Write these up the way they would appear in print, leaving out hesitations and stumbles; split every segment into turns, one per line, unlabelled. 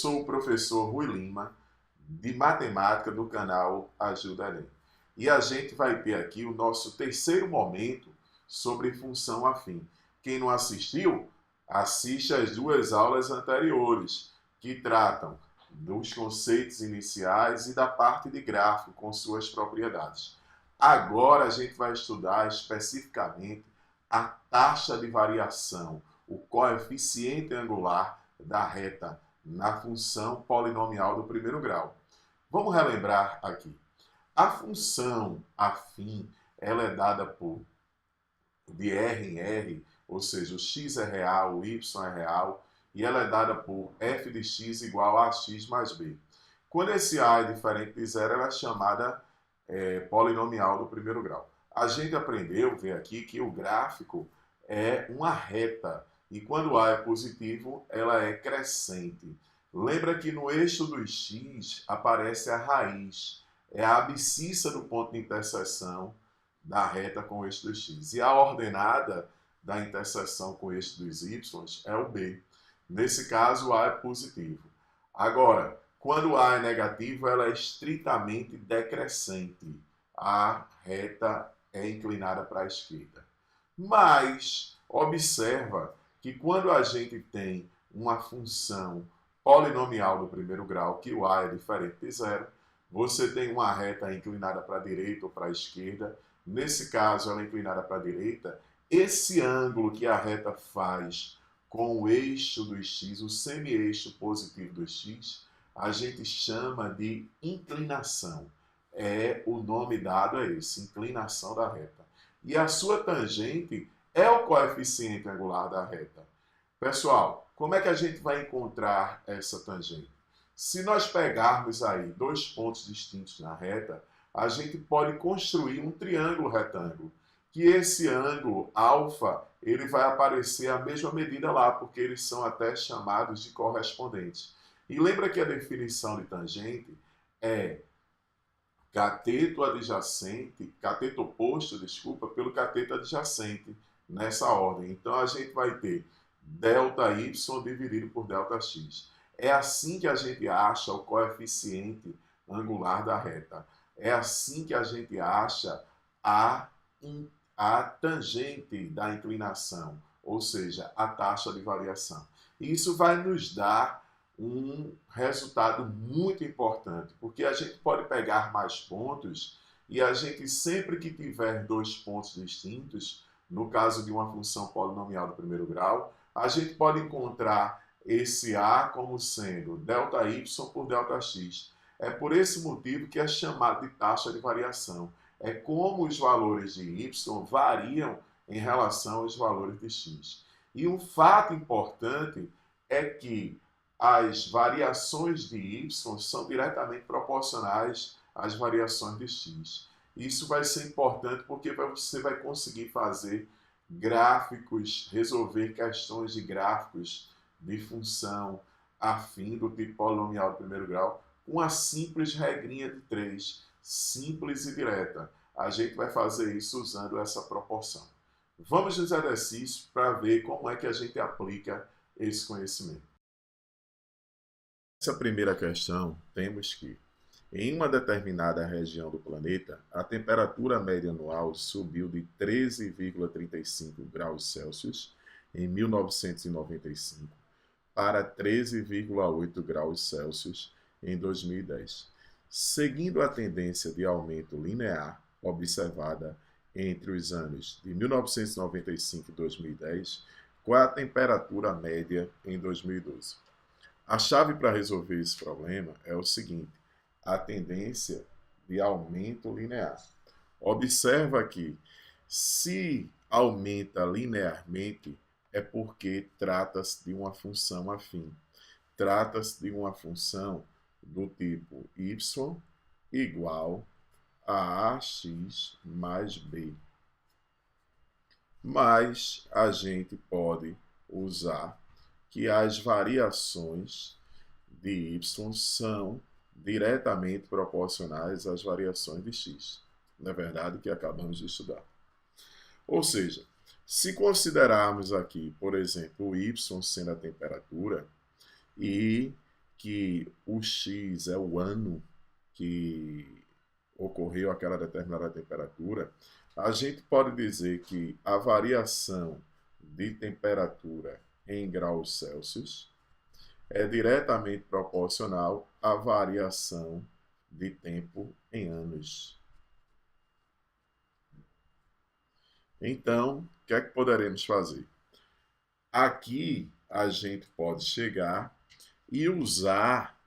sou o professor Rui Lima, de Matemática do canal Ajuda Enem. E a gente vai ter aqui o nosso terceiro momento sobre função afim. Quem não assistiu, assiste as duas aulas anteriores, que tratam dos conceitos iniciais e da parte de gráfico com suas propriedades. Agora a gente vai estudar especificamente a taxa de variação, o coeficiente angular da reta na função polinomial do primeiro grau. Vamos relembrar aqui. A função afim, ela é dada de R em R, ou seja, o x é real, o y é real, e ela é dada por f de x igual a x mais b. Quando esse a é diferente de zero, ela é chamada polinomial do primeiro grau. A gente aprendeu, vê aqui, que o gráfico é uma reta, e quando a é positivo, ela é crescente. Lembra que no eixo dos x aparece a raiz, é a abscissa do ponto de interseção da reta com o eixo dos x. E a ordenada da interseção com o eixo dos y é o b. Nesse caso, o a é positivo. Agora, quando a é negativo, ela é estritamente decrescente. A reta é inclinada para a esquerda. Mas, observa que quando a gente tem uma função polinomial do primeiro grau, que o a é diferente de zero, você tem uma reta inclinada para a direita ou para a esquerda. Nesse caso, ela é inclinada para a direita. Esse ângulo que a reta faz com o eixo do x, o semi-eixo positivo do x, a gente chama de inclinação. O nome dado é esse, inclinação da reta. E a sua tangente é o coeficiente angular da reta. Pessoal, como é que a gente vai encontrar essa tangente? Se nós pegarmos aí dois pontos distintos na reta, a gente pode construir um triângulo retângulo, que esse ângulo alfa, ele vai aparecer a mesma medida lá, porque eles são até chamados de correspondentes. E lembra que a definição de tangente é cateto adjacente, cateto oposto, desculpa, pelo cateto adjacente, nessa ordem. Então a gente vai ter ΔY dividido por ΔX. É assim que a gente acha o coeficiente angular da reta. É assim que a gente acha a tangente da inclinação, ou seja, a taxa de variação. E isso vai nos dar um resultado muito importante, porque a gente pode pegar mais pontos e a gente, sempre que tiver dois pontos distintos, no caso de uma função polinomial do primeiro grau, a gente pode encontrar esse a como sendo ΔY por ΔX. É por esse motivo que é chamado de taxa de variação. É como os valores de y variam em relação aos valores de x. E um fato importante é que as variações de y são diretamente proporcionais às variações de x. Isso vai ser importante porque você vai conseguir fazer gráficos, resolver questões de gráficos de função afim do tipo polinomial do primeiro grau com a simples regrinha de 3, simples e direta. A gente vai fazer isso usando essa proporção. Vamos nos exercícios para ver como é que a gente aplica esse conhecimento. Nessa primeira questão, temos que, em uma determinada região do planeta, a temperatura média anual subiu de 13,35 graus Celsius em 1995 para 13,8 graus Celsius em 2010, seguindo a tendência de aumento linear observada entre os anos de 1995 e 2010, com a temperatura média em 2012. A chave para resolver esse problema é o seguinte: a tendência de aumento linear. Observa que, se aumenta linearmente, é porque trata-se de uma função afim. Trata-se de uma função do tipo y igual a ax mais b. Mas a gente pode usar que as variações de y são diretamente proporcionais às variações de x. Não é verdade que acabamos de estudar. Ou seja, se considerarmos aqui, por exemplo, o y sendo a temperatura e que o X é o ano que ocorreu aquela determinada temperatura, a gente pode dizer que a variação de temperatura em graus Celsius é diretamente proporcional à variação de tempo em anos. Então, o que é que poderemos fazer? Aqui a gente pode chegar e usar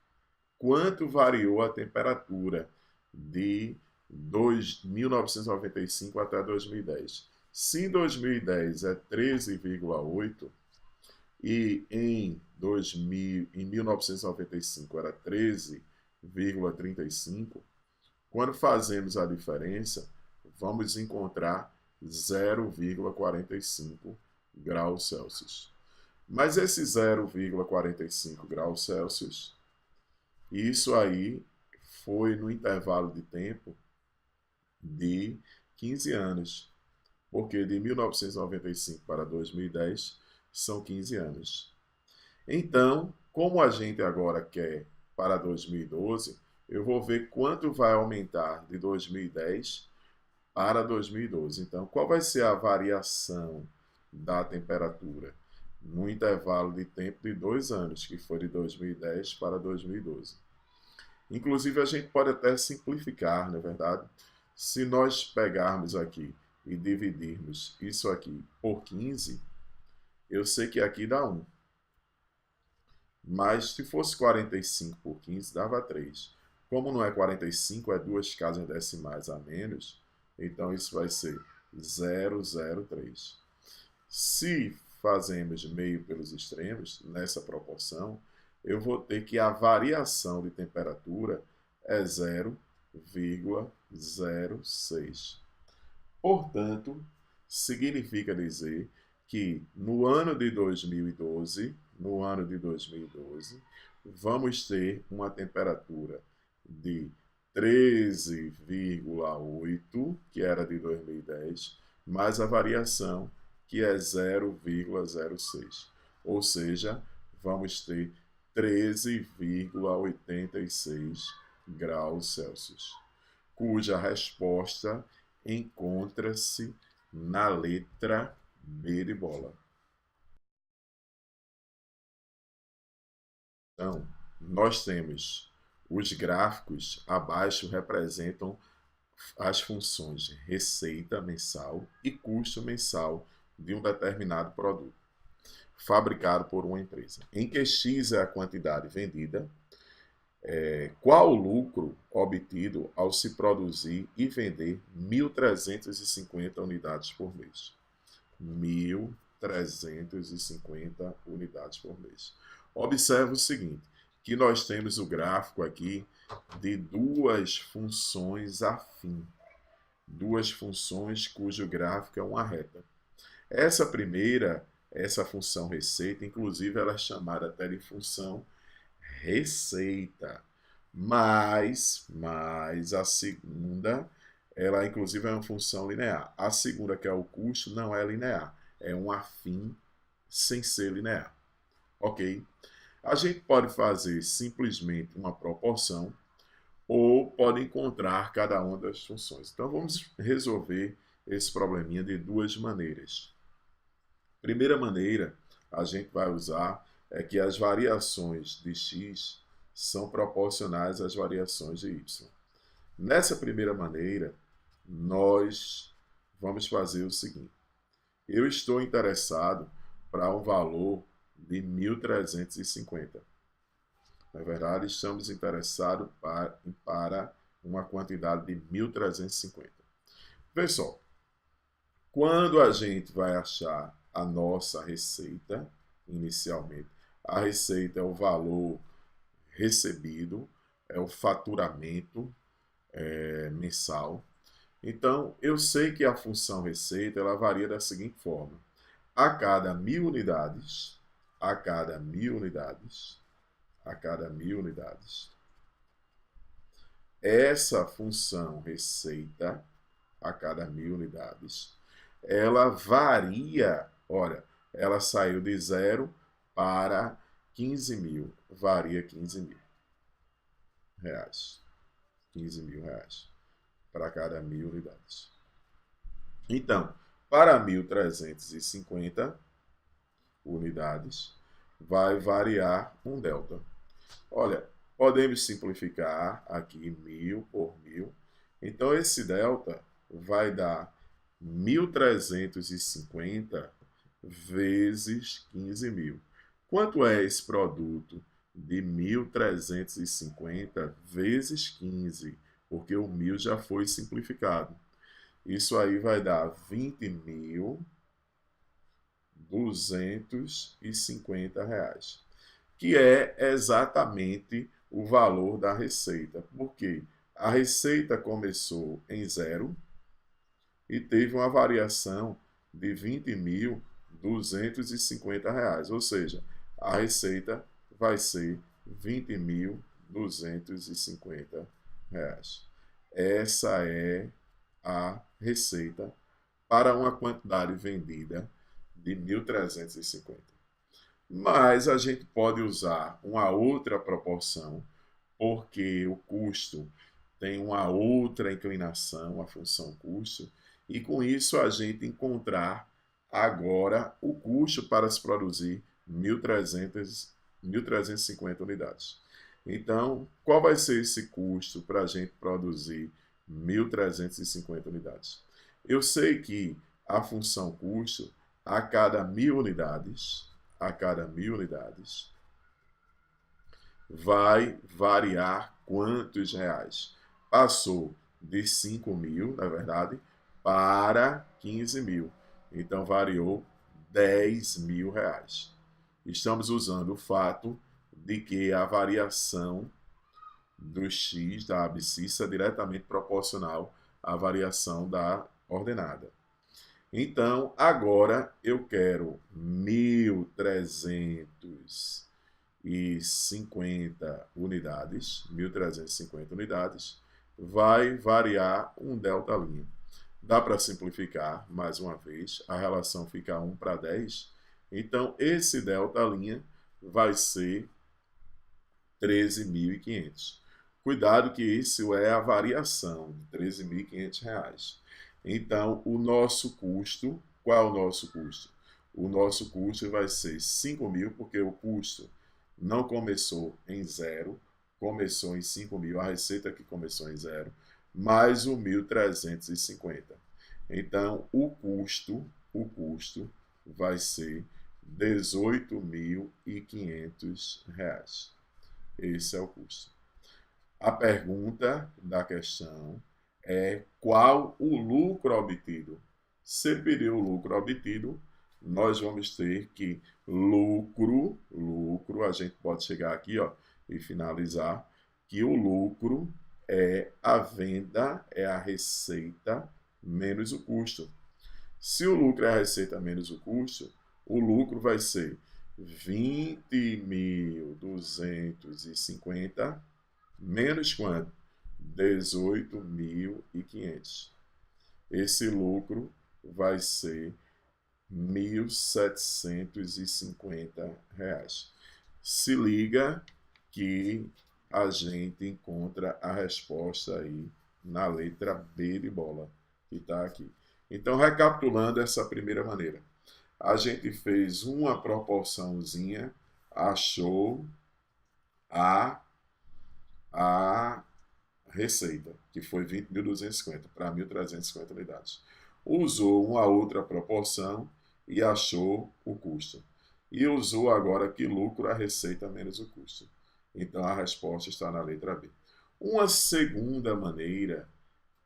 quanto variou a temperatura de 1995 até 2010. Se em 2010 é 13,8 e em 1995 era 13,35, quando fazemos a diferença, vamos encontrar 0,45 graus Celsius. Mas esse 0,45 graus Celsius, isso aí foi no intervalo de tempo de 15 anos, porque de 1995 para 2010 são 15 anos. Então, como a gente agora quer para 2012, eu vou ver quanto vai aumentar de 2010 para 2012. Então, qual vai ser a variação da temperatura no intervalo de tempo de 2 anos, que foi de 2010 para 2012? Inclusive, a gente pode até simplificar, não é verdade? Se nós pegarmos aqui e dividirmos isso aqui por 15, eu sei que aqui dá 1. Mas se fosse 45 por 15, dava 3. Como não é 45, é 2 casas decimais a menos, então isso vai ser 0,03. Se fazemos meio pelos extremos, nessa proporção, eu vou ter que a variação de temperatura é 0,06. Portanto, significa dizer que no ano de 2012, vamos ter uma temperatura de 13,8, que era de 2010, mais a variação, que é 0,06. Ou seja, vamos ter 13,86 graus Celsius, cuja resposta encontra-se na letra B de bola. Então, nós temos os gráficos abaixo representam as funções receita mensal e custo mensal de um determinado produto fabricado por uma empresa, em que X é a quantidade vendida, qual o lucro obtido ao se produzir e vender 1.350 unidades por mês. 1.350 unidades por mês. Observe o seguinte, que nós temos o gráfico aqui de duas funções afins. Duas funções cujo gráfico é uma reta. Essa primeira, essa função receita, inclusive ela é chamada até de função receita. Mas a segunda, ela inclusive é uma função linear. A segunda, que é o custo, não é linear. É um afim sem ser linear. Ok? A gente pode fazer simplesmente uma proporção ou pode encontrar cada uma das funções. Então, vamos resolver esse probleminha de duas maneiras. Primeira maneira, a gente vai usar é que as variações de x são proporcionais às variações de y. Nessa primeira maneira, nós vamos fazer o seguinte. Eu estou interessado para um valor de 1.350. Na verdade, estamos interessados para uma quantidade de 1.350. Veja só, quando a gente vai achar a nossa receita, inicialmente, a receita é o valor recebido, é o faturamento mensal. Então, eu sei que a função receita ela varia da seguinte forma. A cada 1.000 unidades, essa função receita, a cada 1.000 unidades, ela varia, olha, ela saiu de 0 para 15 mil, varia 15 mil reais. 15 mil reais para cada 1.000 unidades. Então, para 1.350 unidades, vai variar um delta. Olha, podemos simplificar aqui 1.000 por 1.000. Então, esse delta vai dar 1.350 vezes 15 mil. Quanto é esse produto de 1.350 vezes 15? Porque o 1.000 já foi simplificado. Isso aí vai dar 20.250 reais, que é exatamente o valor da receita. Porque a receita começou em 0 e teve uma variação de 20.250 reais. Ou seja, a receita vai ser 20.250 reais. Essa é a receita para uma quantidade vendida de 1.350. Mas a gente pode usar uma outra proporção, porque o custo tem uma outra inclinação, a função custo, e com isso a gente encontrar agora o custo para se produzir 1.350 unidades. Então, qual vai ser esse custo para a gente produzir 1.350 unidades? Eu sei que a função custo, a cada 1.000 unidades, vai variar quantos reais? Passou de 5.000, na verdade, para 15.000. Então, variou 10.000 reais. Estamos usando o fato de que a variação do x da abscissa é diretamente proporcional à variação da ordenada. Então, agora eu quero 1.350 unidades. 1.350 unidades vai variar um delta linha. Dá para simplificar mais uma vez, a relação fica 1 para 10. Então, esse delta linha vai ser 13.500. Cuidado que isso é a variação de 13.500 reais. Então, o nosso custo, qual é o nosso custo? O nosso custo vai ser 5.000, porque o custo não começou em 0, começou em 5.000, a receita que começou em 0, mais o 1.350. Então, o custo vai ser 18.500 reais. Esse é o custo. A pergunta da questão é qual o lucro obtido. Se pedir o lucro obtido, nós vamos ter que lucro, a gente pode chegar aqui e finalizar, que o lucro é a venda, é a receita menos o custo. Se o lucro é a receita menos o custo, o lucro vai ser 20.250 menos quanto? 18.500. Esse lucro vai ser R$1.750. Se liga que a gente encontra a resposta aí na letra B de bola, que está aqui. Então, recapitulando essa primeira maneira. A gente fez uma proporçãozinha, achou a receita, que foi 20.250 para 1.350 unidades. Usou uma outra proporção e achou o custo. E usou agora que lucro a receita menos o custo. Então, a resposta está na letra B. Uma segunda maneira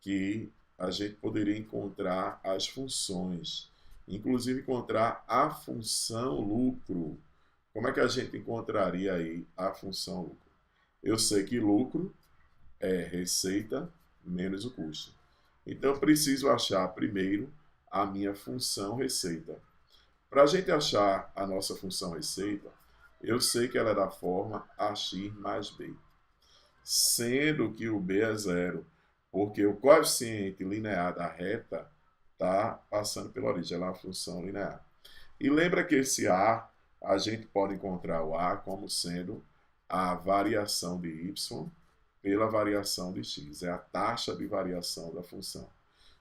que a gente poderia encontrar as funções, inclusive encontrar a função lucro. Como é que a gente encontraria aí a função lucro? Eu sei que lucro é receita menos o custo. Então, eu preciso achar primeiro a minha função receita. Para a gente achar a nossa função receita, eu sei que ela é da forma AX mais B, sendo que o B é 0, porque o coeficiente linear da reta está passando pela origem, ela é uma função linear. E lembra que esse A a gente pode encontrar o A como sendo a variação de y pela variação de x. É a taxa de variação da função.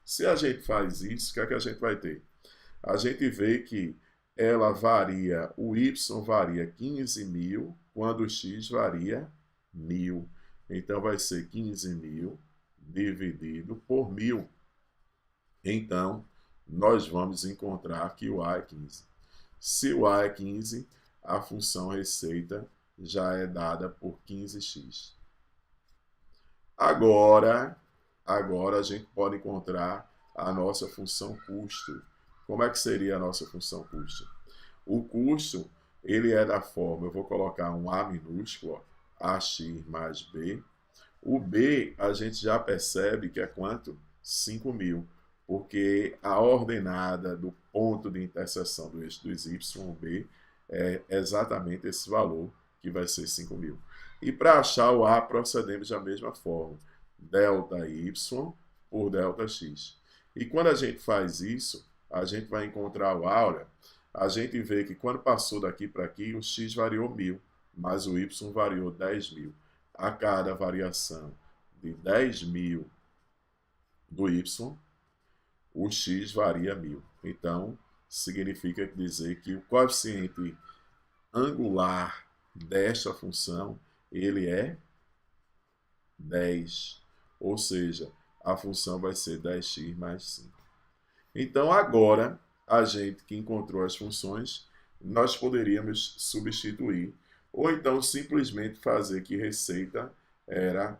Se a gente faz isso, o que é que a gente vai ter? A gente vê que ela varia, o y varia 15.000, quando o x varia 1.000. Então, vai ser 15.000 dividido por 1.000. Então, nós vamos encontrar que o A é 15. Se o A é 15, a função receita já é dada por 15x. Agora a gente pode encontrar a nossa função custo. Como é que seria a nossa função custo? O custo, ele é da forma, eu vou colocar um A minúsculo, AX mais B. O B, a gente já percebe que é quanto? 5.000, porque a ordenada do ponto de interseção do eixo dos y, B, é exatamente esse valor, que vai ser 5.000. E para achar o A, procedemos da mesma forma, ΔY por ΔX. E quando a gente faz isso, a gente vai encontrar o A, olha, a gente vê que quando passou daqui para aqui, o x variou 1.000, mas o y variou 10.000. A cada variação de 10.000 do y, o x varia 1.000. Então, significa dizer que o coeficiente angular desta função, ele é 10. Ou seja, a função vai ser 10x mais 5. Então, agora, a gente que encontrou as funções, nós poderíamos substituir, ou então simplesmente fazer que receita era...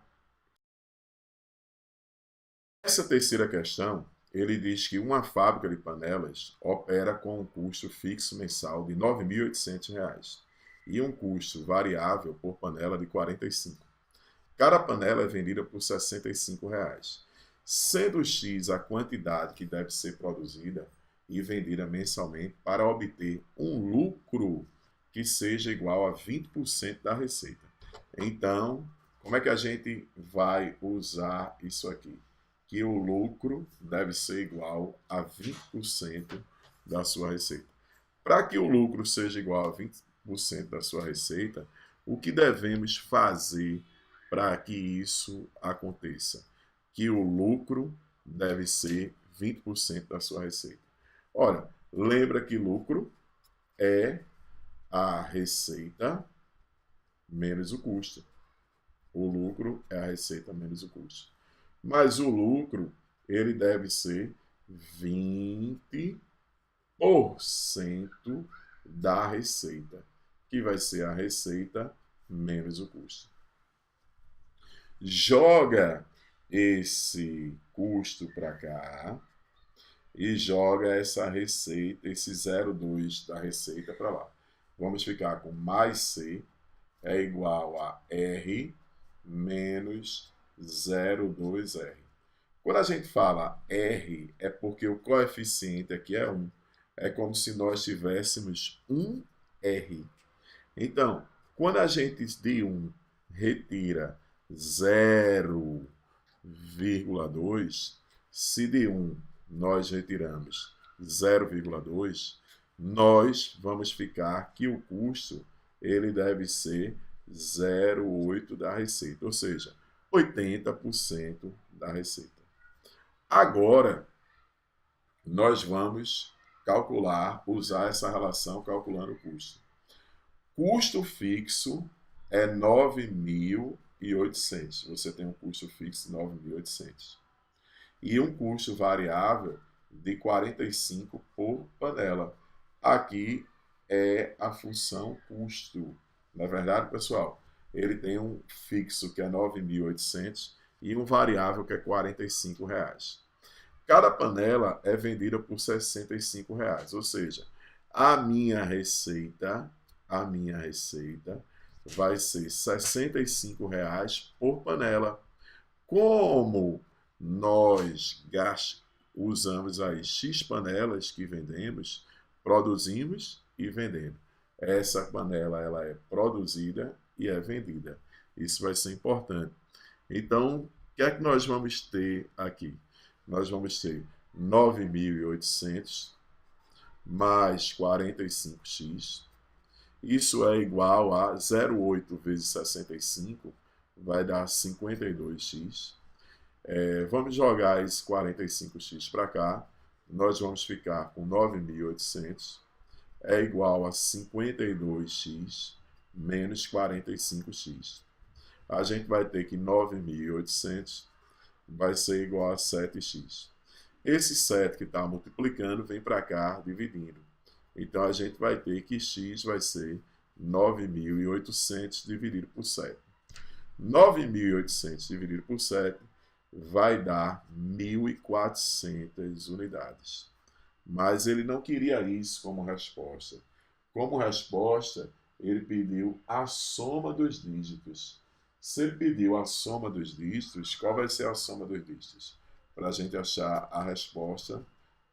Essa terceira questão, ele diz que uma fábrica de panelas opera com um custo fixo mensal de R$ 9.800 e um custo variável por panela de R$ 45. Cada panela é vendida por R$ 65, sendo X a quantidade que deve ser produzida e vendida mensalmente para obter um lucro que seja igual a 20% da receita. Então, como é que a gente vai usar isso aqui? Que o lucro deve ser igual a 20% da sua receita. Para que o lucro seja igual a 20% da sua receita, o que devemos fazer para que isso aconteça? Que o lucro deve ser 20% da sua receita. Ora, lembra que lucro é a receita menos o custo. O lucro é a receita menos o custo. Mas o lucro, ele deve ser 20% da receita, que vai ser a receita menos o custo. Joga esse custo para cá e joga essa receita, esse 0,2 da receita para lá. Vamos ficar com mais C é igual a R menos 0,2R. Quando a gente fala R, é porque o coeficiente aqui é 1. É como se nós tivéssemos um R. Então, quando a gente de 1 retira 0,2, se de 1 nós retiramos 0,2, nós vamos ficar que o custo ele deve ser 0,8 da receita, ou seja, 80% da receita. Agora, nós vamos calcular, usar essa relação calculando o custo. Custo fixo é 9.800. Você tem um custo fixo de 9.800. E um custo variável de 45 por panela. Aqui é a função custo. Na verdade, pessoal, ele tem um fixo que é 9.800 e um variável que é R$ 45. Cada panela é vendida por R$ 65, ou seja, a minha receita vai ser R$ 65 por panela. Como nós usamos aí X panelas que vendemos, produzimos e vendemos. Essa panela ela é produzida e é vendida. Isso vai ser importante. Então, o que é que nós vamos ter aqui? Nós vamos ter 9.800 mais 45x Isso é igual a 0,8 vezes 65, vai dar 52x. Vamos jogar esse 45x para cá. Nós vamos ficar com 9.800. É igual a 52x menos 45x. A gente vai ter que 9.800 vai ser igual a 7x. Esse 7 que está multiplicando vem para cá dividindo. Então, a gente vai ter que x vai ser 9.800 dividido por 7. 9.800 dividido por 7 vai dar 1.400 unidades. Mas ele não queria isso como resposta. Como resposta, ele pediu a soma dos dígitos. Se ele pediu a soma dos dígitos, qual vai ser a soma dos dígitos? Para a gente achar a resposta,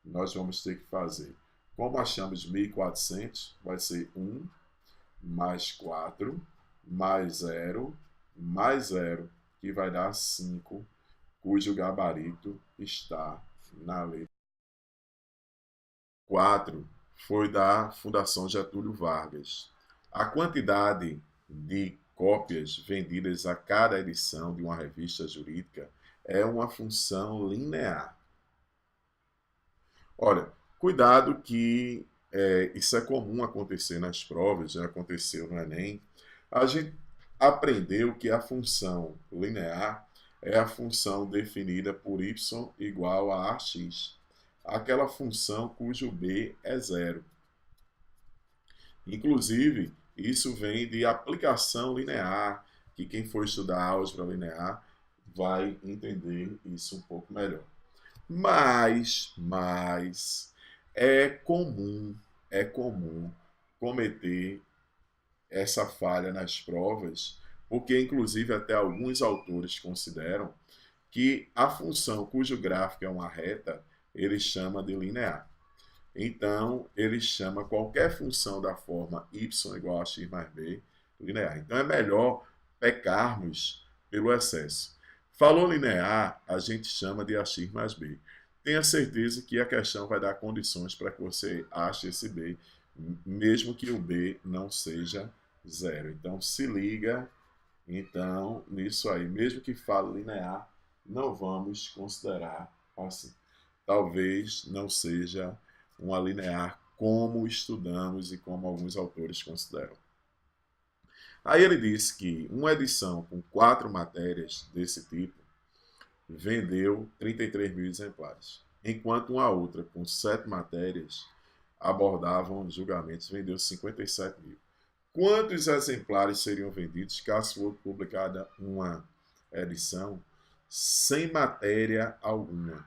nós vamos ter que fazer. Como achamos 1.400, vai ser 1 mais 4 mais 0, que vai dar 5, cujo gabarito está na letra 4. Foi da Fundação Getúlio Vargas. A quantidade de cópias vendidas a cada edição de uma revista jurídica é uma função linear. Olha, cuidado que isso é comum acontecer nas provas, já aconteceu no Enem. A gente aprendeu que a função linear é a função definida por y igual a ax, aquela função cujo b é zero. Inclusive, isso vem de aplicação linear, que quem for estudar álgebra linear vai entender isso um pouco melhor. Mas é comum cometer essa falha nas provas, porque inclusive até alguns autores consideram que a função cujo gráfico é uma reta, ele chama de linear. Então, ele chama qualquer função da forma y igual a x mais b linear. Então, é melhor pecarmos pelo excesso. Falou linear, a gente chama de ax mais b. Tenha certeza que a questão vai dar condições para que você ache esse b, mesmo que o b não seja zero. Então, se liga nisso aí. Mesmo que fale linear, não vamos considerar assim. Talvez não seja uma linear como estudamos e como alguns autores consideram. Aí ele disse que uma edição com 4 matérias desse tipo vendeu 33 mil exemplares, enquanto uma outra com 7 matérias abordavam julgamentos vendeu 57 mil. Quantos exemplares seriam vendidos caso fosse publicada uma edição sem matéria alguma,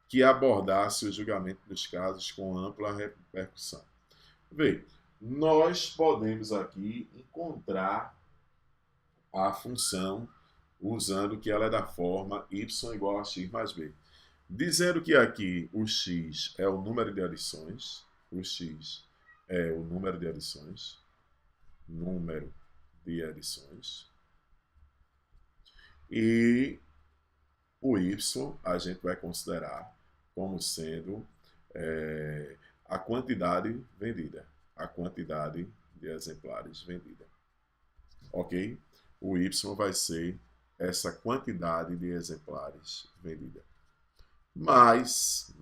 que abordasse o julgamento dos casos com ampla repercussão? Vê, nós podemos aqui encontrar a função usando que ela é da forma y igual a x mais b. Dizendo que aqui o x é o número de adições, e o y a gente vai considerar como sendo a quantidade vendida, a quantidade de exemplares vendida. Ok? O y vai ser essa quantidade de exemplares vendida. Mas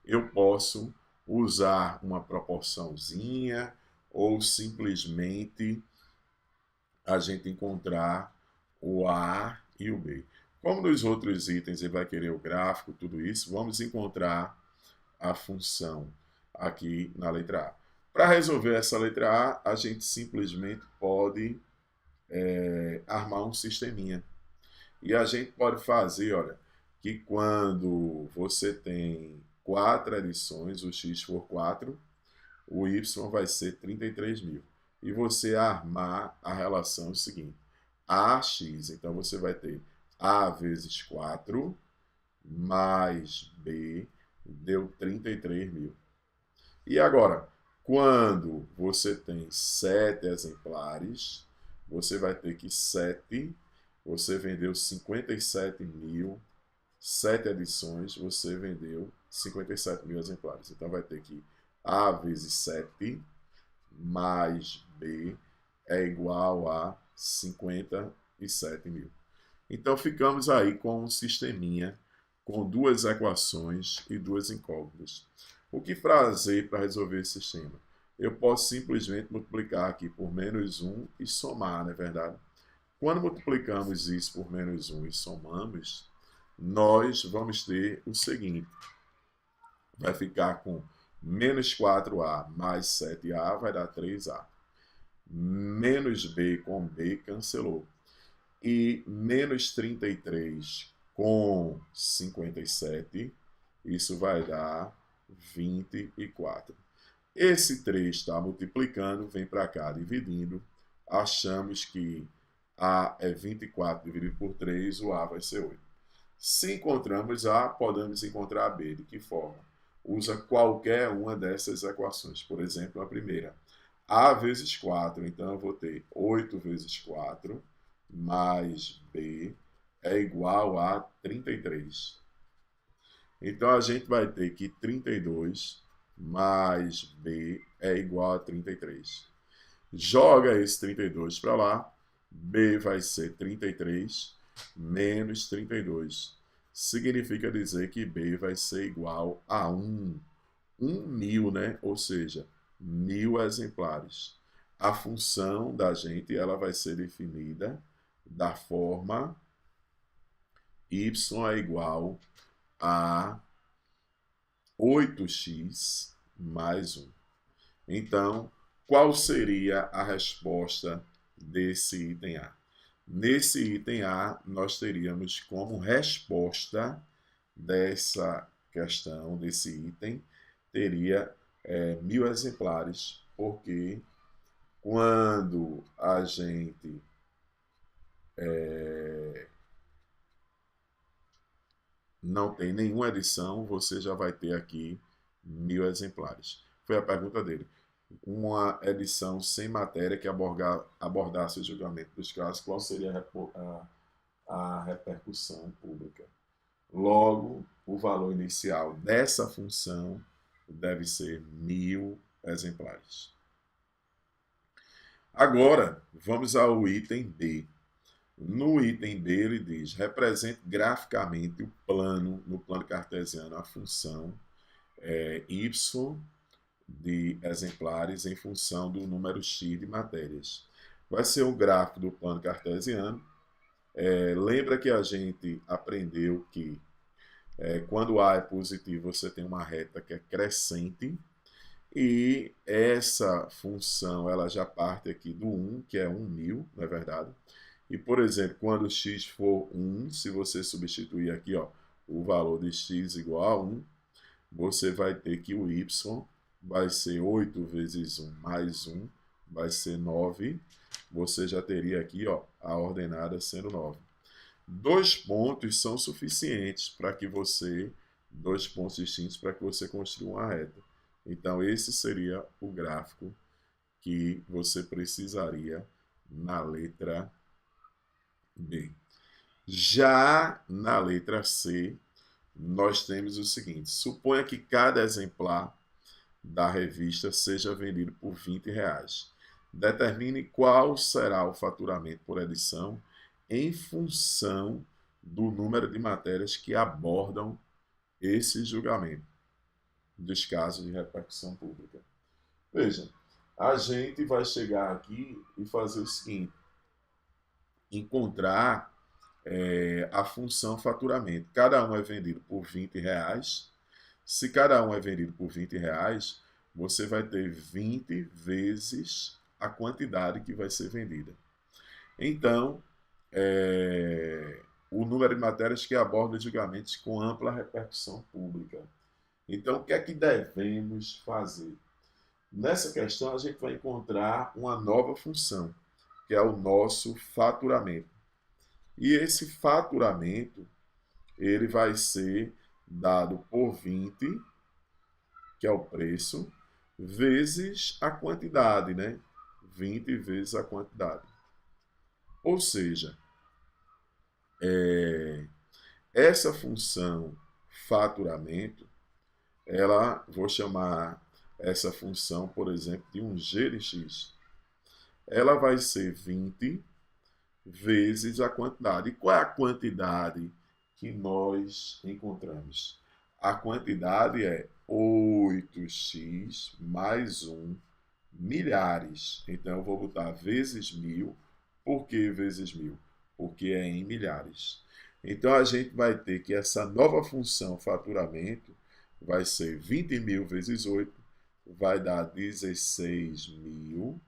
eu posso usar uma proporçãozinha ou simplesmente a gente encontrar o A e o B. Como nos outros itens ele vai querer o gráfico, tudo isso, vamos encontrar a função aqui na letra A. Para resolver essa letra A, a gente simplesmente pode armar um sisteminha. E a gente pode fazer, olha, que quando você tem 4 edições, o x for 4, o y vai ser 33 mil. E você armar a relação seguinte: ax, então você vai ter A vezes 4 mais B deu 33 mil. E agora, quando você tem 7 exemplares, você vai ter que 7, você vendeu 57 mil, 7 edições, você vendeu 57 mil exemplares. Então vai ter que A vezes 7 mais B é igual a 57 mil. Então, ficamos aí com um sisteminha com duas equações e duas incógnitas. O que fazer para resolver esse sistema? Eu posso simplesmente multiplicar aqui por menos 1 e somar, não é verdade? Quando multiplicamos isso por menos 1 e somamos, nós vamos ter o seguinte. Vai ficar com menos 4A mais 7A vai dar 3A. Menos B com B cancelou. E menos 33 com 57, isso vai dar 24. Esse 3 está multiplicando, vem para cá dividindo. Achamos que A é 24 dividido por 3, o A vai ser 8. Se encontramos A, podemos encontrar B. De que forma? Usa qualquer uma dessas equações. Por exemplo, a primeira. A vezes 4, então eu vou ter 8 vezes 4 mais B é igual a 33. Então, a gente vai ter que 32 mais B é igual a 33. Joga esse 32 para lá, B vai ser 33 menos 32. Significa dizer que B vai ser igual a 1. 1.000, né? Ou seja, 1.000 exemplares. A função da gente ela vai ser definida da forma y é igual a 8x mais 1. Então, qual seria a resposta desse item A? Nesse item A, nós teríamos como resposta dessa questão, desse item, teria 1.000 exemplares, porque quando a gente não tem nenhuma edição, você já vai ter aqui 1.000 exemplares. Foi a pergunta dele. Uma edição sem matéria que abordasse o julgamento dos casos, qual seria a repercussão pública? Logo, o valor inicial dessa função deve ser 1.000 exemplares. Agora, vamos ao item B. No item B, ele diz, represente graficamente o plano, no plano cartesiano, a função y de exemplares em função do número x de matérias. Vai ser um gráfico do plano cartesiano. Lembra que a gente aprendeu que quando A é positivo, você tem uma reta que é crescente, e essa função ela já parte aqui do 1, que é 1.000, não é verdade? E, por exemplo, quando x for 1, se você substituir aqui o valor de x igual a 1, você vai ter que o y vai ser 8 vezes 1 mais 1, vai ser 9. Você já teria aqui a ordenada sendo 9. 2 pontos são suficientes para que você, 2 pontos distintos para que você construa uma reta. Então, esse seria o gráfico que você precisaria na letra B. Já na letra C, nós temos o seguinte: suponha que cada exemplar da revista seja vendido por R$20. Determine qual será o faturamento por edição em função do número de matérias que abordam esse julgamento dos casos de repercussão pública. Veja, a gente vai chegar aqui e fazer o seguinte: encontrar a função faturamento. Cada um é vendido por R$20. Se cada um é vendido por R$20, você vai ter 20 vezes a quantidade que vai ser vendida. Então, o número de matérias que abordam julgamentos com ampla repercussão pública. Então, o que é que devemos fazer? Nessa questão, a gente vai encontrar uma nova função, que é o nosso faturamento. E esse faturamento, ele vai ser dado por 20, que é o preço, vezes a quantidade, né? 20 vezes a quantidade. Ou seja, essa função faturamento, ela, vou chamar essa função, por exemplo, de um g de x? Ela vai ser 20 vezes a quantidade. E qual é a quantidade que nós encontramos? A quantidade é 8x mais 1 milhares. Então, eu vou botar vezes 1000. Por que vezes 1000? Porque é em milhares. Então, a gente vai ter que essa nova função faturamento vai ser 20.000 vezes 8, vai dar 16.000.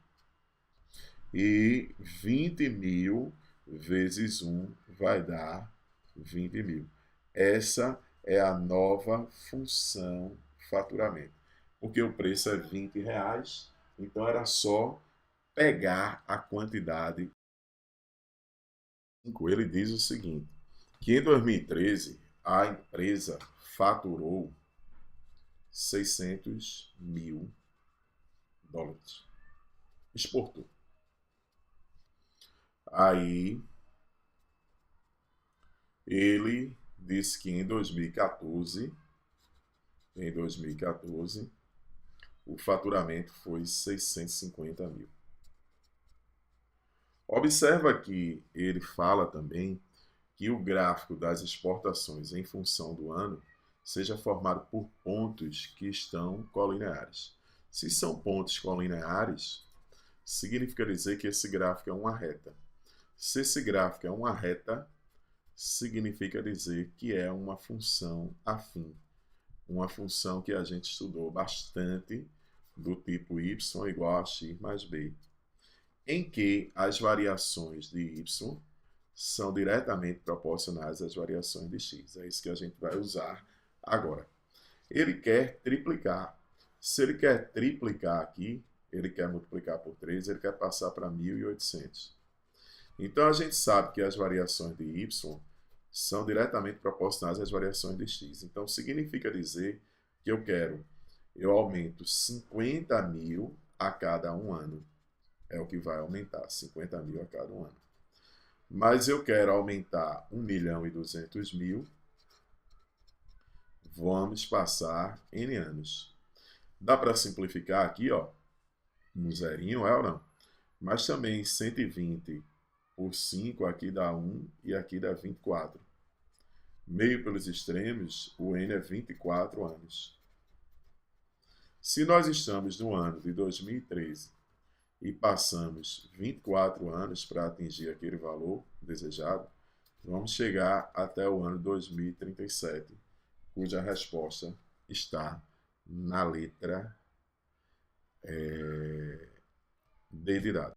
E 20.000 vezes 1 vai dar 20.000. Essa é a nova função faturamento. Porque o preço é R$ 20, então era só pegar a quantidade. Ele diz o seguinte, que em 2013 a empresa faturou US$ 600 mil. Exportou. Aí ele disse que em 2014, o faturamento foi 650 mil. Observa que ele fala também que o gráfico das exportações em função do ano seja formado por pontos que estão colineares. Se são pontos colineares, significa dizer que esse gráfico é uma reta. Se esse gráfico é uma reta, significa dizer que é uma função afim. Uma função que a gente estudou bastante, do tipo y igual a x mais b, em que as variações de y são diretamente proporcionais às variações de x. É isso que a gente vai usar agora. Ele quer triplicar. Se ele quer triplicar aqui, ele quer multiplicar por 3, ele quer passar para 1.800. Então, a gente sabe que as variações de y são diretamente proporcionais às variações de x. Então, significa dizer que eu aumento 50.000 a cada um ano. É o que vai aumentar, 50.000 a cada um ano. Mas eu quero aumentar 1.200.000. Vamos passar N anos. Dá para simplificar aqui, ó, um zerinho, é ou não? Mas também 120 por 5, aqui dá 1 e aqui dá 24. Meio pelos extremos, o N é 24 anos. Se nós estamos no ano de 2013 e passamos 24 anos para atingir aquele valor desejado, vamos chegar até o ano 2037, cuja resposta está na letra D de dado.